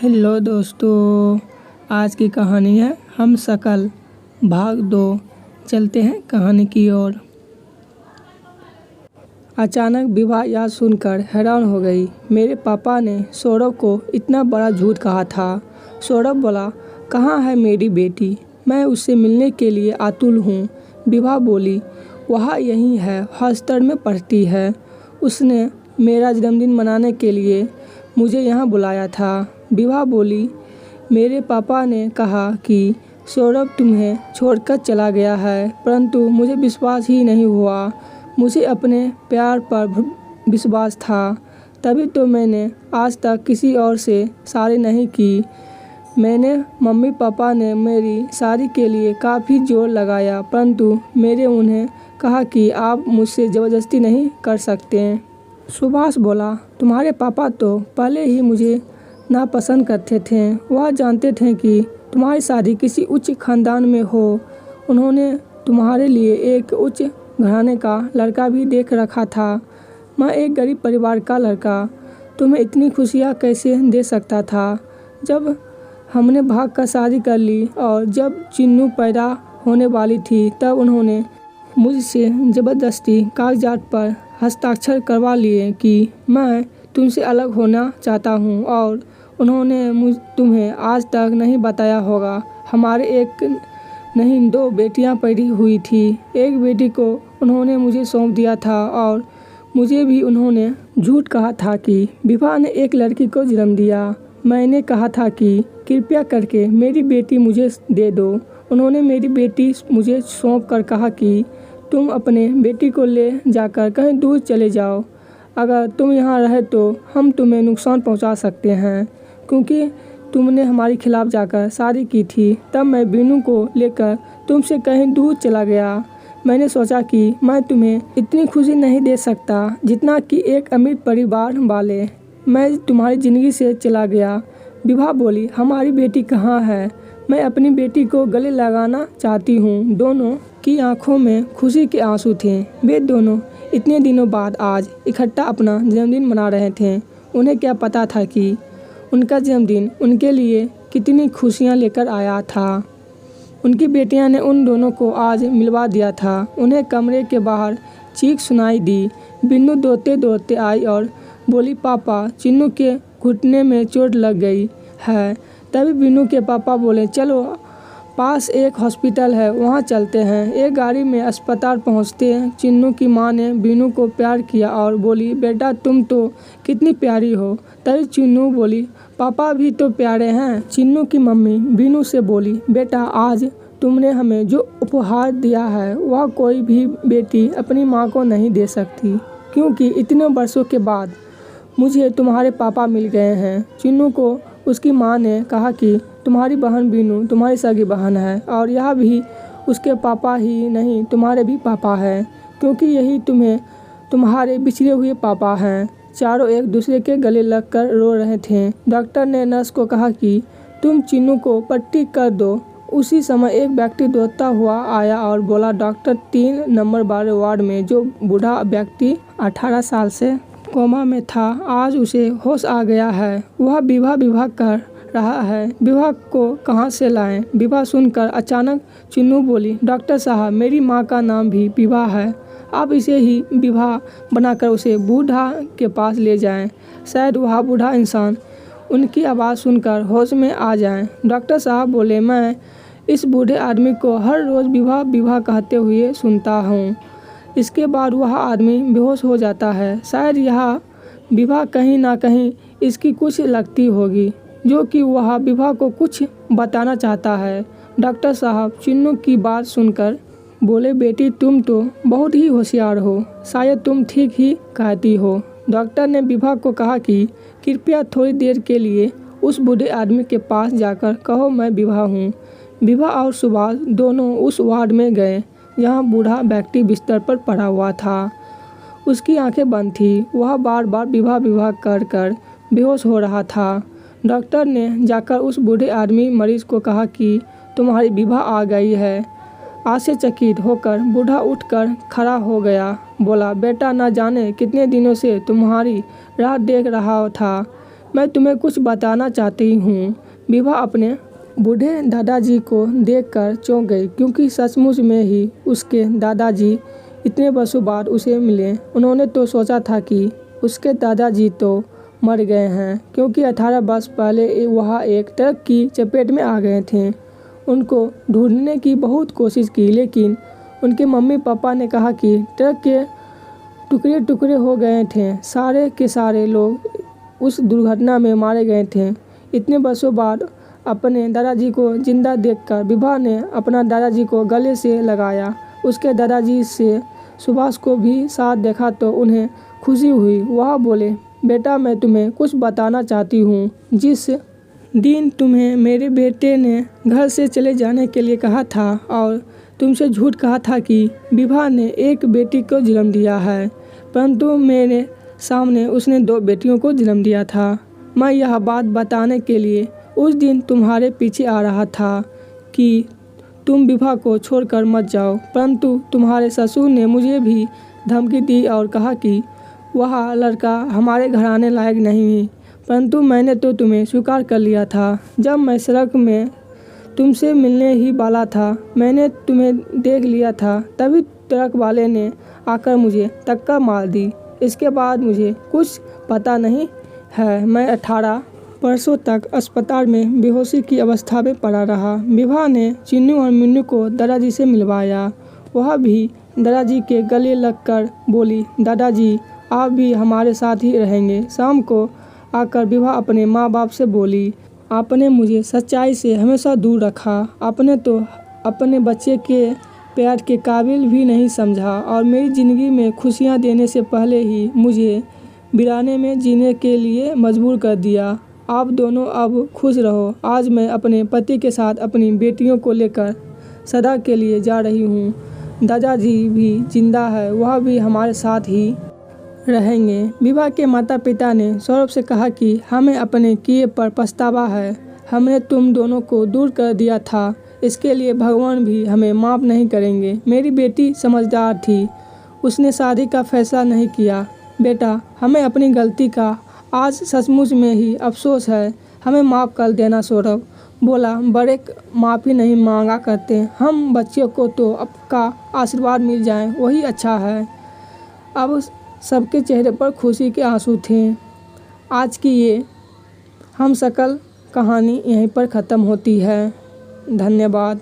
Hello दोस्तों, आज की कहानी है हम शकल भाग 2। चलते हैं कहानी की ओर। अचानक विभा यह सुनकर हैरान हो गई। मेरे पापा ने सौरभ को इतना बड़ा झूठ कहा था। सौरभ बोला, कहाँ है मेरी बेटी? मैं उससे मिलने के लिए आतुर हूँ। विभा बोली, वह यहीं है, हॉस्टल में पढ़ती है। उसने मेरा जन्मदिन मनाने के लिए मुझे यहाँ बुलाया था। विभा बोली, मेरे पापा ने कहा कि सौरभ तुम्हें छोड़कर चला गया है, परंतु मुझे विश्वास ही नहीं हुआ। मुझे अपने प्यार पर विश्वास था, तभी तो मैंने आज तक किसी और से शादी नहीं की। मैंने मम्मी पापा ने मेरी शादी के लिए काफ़ी जोर लगाया, परंतु मेरे उन्हें कहा कि आप मुझसे ज़बरदस्ती नहीं कर सकते। सुभाष बोला, तुम्हारे पापा तो पहले ही मुझे नापसंद करते थे। वह जानते थे कि तुम्हारी शादी किसी उच्च खानदान में हो। उन्होंने तुम्हारे लिए एक उच्च घराने का लड़का भी देख रखा था। मैं एक गरीब परिवार का लड़का तुम्हें इतनी खुशियाँ कैसे दे सकता था? जब हमने भाग कर शादी कर ली और जब चिन्नू पैदा होने वाली थी, तब उन्होंने मुझसे ज़बरदस्ती कागजात पर हस्ताक्षर करवा लिए कि मैं तुमसे अलग होना चाहता हूँ, और उन्होंने तुम्हें आज तक नहीं बताया होगा, हमारे एक नहीं 2 बेटियाँ पैदा हुई थी। एक बेटी को उन्होंने मुझे सौंप दिया था और मुझे भी उन्होंने झूठ कहा था कि विभा ने एक लड़की को जन्म दिया। मैंने कहा था कि कृपया करके मेरी बेटी मुझे दे दो। उन्होंने मेरी बेटी मुझे सौंप कर कहा कि तुम अपने बेटी को ले जाकर कहीं दूर चले जाओ। अगर तुम यहाँ रहे तो हम तुम्हें नुकसान पहुँचा सकते हैं, क्योंकि तुमने हमारे खिलाफ जाकर शादी की थी। तब मैं बीनू को लेकर तुमसे कहीं दूर चला गया। मैंने सोचा कि मैं तुम्हें इतनी खुशी नहीं दे सकता जितना कि एक अमीर परिवार वाले। मैं तुम्हारी ज़िंदगी से चला गया। विभा बोली, हमारी बेटी कहाँ है? मैं अपनी बेटी को गले लगाना चाहती हूँ। दोनों की आंखों में खुशी के आंसू थे। वे दोनों इतने दिनों बाद आज इकट्ठा अपना जन्मदिन मना रहे थे। उन्हें क्या पता था कि उनका जन्मदिन उनके लिए कितनी खुशियाँ लेकर आया था। उनकी बेटियां ने उन दोनों को आज मिलवा दिया था। उन्हें कमरे के बाहर चीख सुनाई दी। बिन्नू दौड़ते दौड़ते आई और बोली, पापा, चिन्नू के घुटने में चोट लग गई है। तभी बिन्नू के पापा बोले, चलो पास एक हॉस्पिटल है, वहाँ चलते हैं। एक गाड़ी में अस्पताल पहुँचते चिन्नू की माँ ने बिन्नू को प्यार किया और बोली, बेटा तुम तो कितनी प्यारी हो। तभी चिन्नू बोली, पापा भी तो प्यारे हैं। चिन्नू की मम्मी बिन्नू से बोली, बेटा आज तुमने हमें जो उपहार दिया है वह कोई भी बेटी अपनी माँ को नहीं दे सकती, क्योंकि इतने वर्षों के बाद मुझे तुम्हारे पापा मिल गए हैं। चिन्नू को उसकी माँ ने कहा कि तुम्हारी बहन बीनू तुम्हारी सगी बहन है, और यह भी उसके पापा ही नहीं तुम्हारे भी पापा हैं, क्योंकि यही तुम्हारे बिछड़े हुए पापा हैं। चारों एक दूसरे के गले लगकर रो रहे थे। डॉक्टर ने नर्स को कहा कि तुम चिन्नू को पट्टी कर दो। उसी समय एक व्यक्ति दौड़ता हुआ आया और बोला, डॉक्टर 3 नंबर वाले वार्ड में जो बूढ़ा व्यक्ति 18 साल से कोमा में था, आज उसे होश आ गया है। वह विभा कर रहा है। विभा को कहाँ से लाएं? विभा सुनकर अचानक चिन्नू बोली, डॉक्टर साहब, मेरी माँ का नाम भी विभा है। आप इसे ही विभा बनाकर उसे बूढ़ा के पास ले जाएं। शायद वह बूढ़ा इंसान उनकी आवाज़ सुनकर होश में आ जाए। डॉक्टर साहब बोले, मैं इस बूढ़े आदमी को हर रोज़ विभा कहते हुए सुनता हूँ। इसके बाद वह आदमी बेहोश हो जाता है। शायद यह विभा कहीं ना कहीं इसकी कुछ लगती होगी, जो कि वह विभा को कुछ बताना चाहता है। डॉक्टर साहब चिन्नू की बात सुनकर बोले, बेटी तुम तो बहुत ही होशियार हो, शायद तुम ठीक ही कहती हो। डॉक्टर ने विभा को कहा कि कृपया थोड़ी देर के लिए उस बूढ़े आदमी के पास जाकर कहो मैं विभा हूँ। विभा और सुभाष दोनों उस वार्ड में गए जहाँ बूढ़ा व्यक्ति बिस्तर पर पड़ा हुआ था। उसकी आंखें बंद थी। वह बार बार विभा कर बेहोश हो रहा था। डॉक्टर ने जाकर उस बूढ़े आदमी मरीज को कहा कि तुम्हारी विभा आ गई है। आश्चर्यचकित होकर बूढ़ा उठकर खड़ा हो गया। बोला, बेटा, न जाने कितने दिनों से तुम्हारी राह देख रहा था। मैं तुम्हें कुछ बताना चाहती हूँ। विभा अपने बूढ़े दादाजी को देखकर चौंक गई, क्योंकि सचमुच में ही उसके दादाजी इतने वर्षों बाद उसे मिले। उन्होंने तो सोचा था कि उसके दादाजी तो मर गए हैं, क्योंकि 18 वर्ष पहले वह एक ट्रक की चपेट में आ गए थे। उनको ढूंढने की बहुत कोशिश की, लेकिन उनके मम्मी पापा ने कहा कि ट्रक के टुकड़े टुकड़े हो गए थे। सारे के सारे लोग उस दुर्घटना में मारे गए थे। इतने वर्षों बाद अपने दादाजी को जिंदा देखकर विभा ने अपना दादाजी को गले से लगाया। उसके दादाजी से सुभाष को भी साथ देखा तो उन्हें खुशी हुई। वह बोले, बेटा मैं तुम्हें कुछ बताना चाहती हूँ। जिस दिन तुम्हें मेरे बेटे ने घर से चले जाने के लिए कहा था और तुमसे झूठ कहा था कि विभा ने एक बेटी को जन्म दिया है, परंतु मेरे सामने उसने 2 बेटियों को जन्म दिया था। मैं यह बात बताने के लिए उस दिन तुम्हारे पीछे आ रहा था कि तुम विभा को छोड़कर मत जाओ, परंतु तुम्हारे ससुर ने मुझे भी धमकी दी और कहा कि वह लड़का हमारे घराने लायक नहीं। परंतु मैंने तो तुम्हें स्वीकार कर लिया था। जब मैं सड़क में तुमसे मिलने ही वाला था, मैंने तुम्हें देख लिया था, तभी ट्रक वाले ने आकर मुझे धक्का मार दी। इसके बाद मुझे कुछ पता नहीं है। मैं 18 वर्षों तक अस्पताल में बेहोशी की अवस्था में पड़ा रहा। विभा ने चिन्नू और मिन्नू को दादाजी से मिलवाया। वह भी दादाजी के गले लगकर बोली, दादाजी आप भी हमारे साथ ही रहेंगे। शाम को आकर विभा अपने माँ बाप से बोली, आपने मुझे सच्चाई से हमेशा दूर रखा। आपने तो अपने बच्चे के प्यार के काबिल भी नहीं समझा और मेरी ज़िंदगी में खुशियाँ देने से पहले ही मुझे वीराने में जीने के लिए मजबूर कर दिया। आप दोनों अब खुश रहो। आज मैं अपने पति के साथ अपनी बेटियों को लेकर सदा के लिए जा रही हूँ। दादाजी भी जिंदा है, वह भी हमारे साथ ही रहेंगे। विभा के माता पिता ने सौरभ से कहा कि हमें अपने किए पर पछतावा है। हमने तुम दोनों को दूर कर दिया था, इसके लिए भगवान भी हमें माफ़ नहीं करेंगे। मेरी बेटी समझदार थी, उसने शादी का फैसला नहीं किया। बेटा हमें अपनी गलती का आज सचमुच में ही अफसोस है, हमें माफ़ कर देना। सौरभ बोला, बड़े माफ़ी नहीं मांगा करते, हम बच्चे को तो आपका आशीर्वाद मिल जाए वही अच्छा है। अब सबके चेहरे पर खुशी के आंसू थे। आज की ये हम शकल कहानी यहीं पर ख़त्म होती है। धन्यवाद।